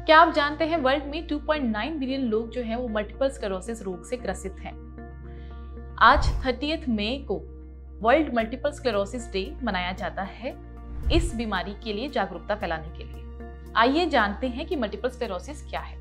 क्या आप जानते हैं वर्ल्ड में 2.9 बिलियन लोग जो है वो मल्टीपल स्क्लेरोसिस रोग से ग्रसित हैं। आज 30 मई को वर्ल्ड मल्टीपल स्क्लेरोसिस डे मनाया जाता है इस बीमारी के लिए जागरूकता फैलाने के लिए। आइए जानते हैं कि मल्टीपल स्क्लेरोसिस क्या है।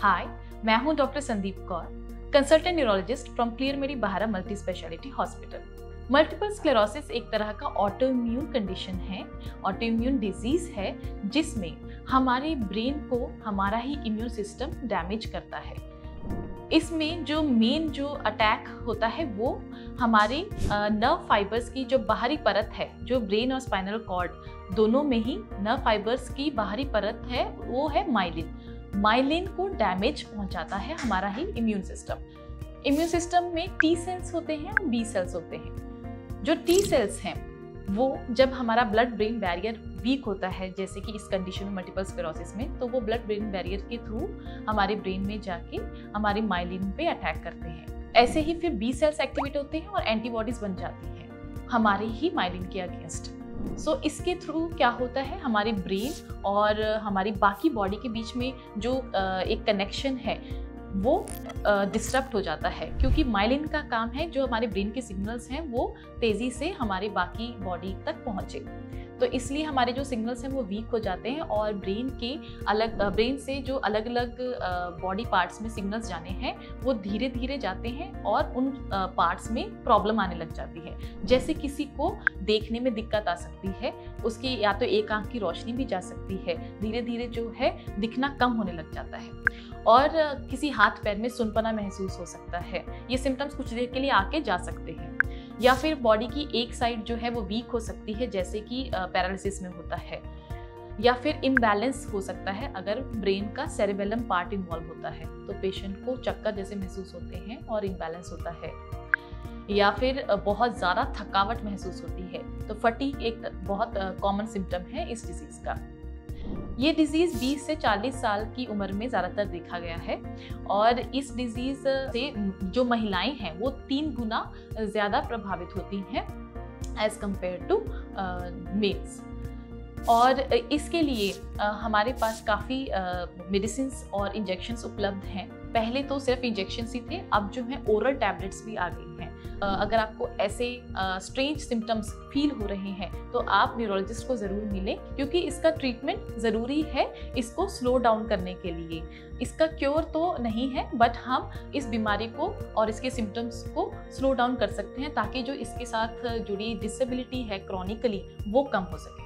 हाय, मैं हूं doctor Sandeep Kaur, consultant neurologist from clear medi Bahara multi speciality hospital. Multiple sclerosis एक तरह का ऑटोइम्यून कंडीशन है, ऑटोइम्यून डिजीज है जिसमें हमारे ब्रेन को हमारा ही इम्यून सिस्टम डैमेज करता है। इसमें जो मेन अटैक होता है वो हमारे नर्व फाइबर्स की जो बाहरी परत है, जो ब्रेन और स्पाइनल कॉर्ड दोनों में ही नर्व फाइबर्स की बाहरी परत है, वो है माइलिन। माइलिन को डैमेज पहुंचाता है हमारा ही इम्यून सिस्टम। इम्यून सिस्टम में टी सेल्स होते हैं और बी सेल्स होते हैं। जो टी सेल्स हैं वो जब हमारा ब्लड ब्रेन बैरियर वीक होता है, जैसे कि इस कंडीशन में मल्टीपल स्क्लेरोसिस में, तो वो ब्लड ब्रेन बैरियर के थ्रू हमारे ब्रेन में जाके हमारे माइलिन पे अटैक करते हैं। ऐसे ही फिर बी सेल्स एक्टिवेट होते हैं और एंटीबॉडीज बन जाती हैं हमारे ही माइलिन के अगेंस्ट। सो इसके थ्रू क्या होता है, हमारे ब्रेन और हमारी बाकी बॉडी के बीच में जो एक कनेक्शन है वो डिस्टर्ब हो जाता है, क्योंकि माइलिन का काम है जो हमारे ब्रेन के सिग्नल्स हैं वो तेज़ी से हमारे बाकी बॉडी तक पहुँचे। तो इसलिए हमारे जो सिग्नल्स हैं वो वीक हो जाते हैं और ब्रेन से जो अलग अलग बॉडी पार्ट्स में सिग्नल्स जाने हैं वो धीरे धीरे जाते हैं और उन पार्ट्स में प्रॉब्लम आने लग जाती है। जैसे किसी को देखने में दिक्कत आ सकती है, उसकी या तो एक आंख की रोशनी भी जा सकती है, धीरे धीरे जो है दिखना कम होने लग जाता है, और किसी हाथ पैर में सुनपना महसूस हो सकता है। ये सिम्टम्स कुछ देर के लिए आके जा सकते हैं। या फिर बॉडी की एक साइड जो है वो वीक हो सकती है, जैसे कि पैरालिसिस में होता है। या फिर इम्बैलेंस हो सकता है अगर ब्रेन का सेरेबेलम पार्ट इन्वॉल्व होता है, तो पेशेंट को चक्कर जैसे महसूस होते हैं और इम्बैलेंस होता है। या फिर बहुत ज़्यादा थकावट महसूस होती है, तो फटीग एक बहुत कॉमन सिम्टम है इस डिजीज़ का। ये डिजीज़ 20 से 40 साल की उम्र में ज़्यादातर देखा गया है, और इस डिजीज़ से जो महिलाएं हैं वो 3 गुना ज़्यादा प्रभावित होती हैं एज़ कम्पेयर टू मेल्स। और इसके लिए हमारे पास काफ़ी मेडिसिन्स और इंजेक्शंस उपलब्ध हैं। पहले तो सिर्फ इंजेक्शंस ही थे, अब जो है ओरल टैबलेट्स भी आ गई हैं। अगर आपको ऐसे स्ट्रेंज सिम्टम्स फील हो रहे हैं तो आप न्यूरोलॉजिस्ट को ज़रूर मिलें, क्योंकि इसका ट्रीटमेंट ज़रूरी है इसको स्लो डाउन करने के लिए। इसका क्योर तो नहीं है, बट हम इस बीमारी को और इसके सिम्टम्स को स्लो डाउन कर सकते हैं, ताकि जो इसके साथ जुड़ी डिसेबिलिटी है क्रॉनिकली वो कम हो सके।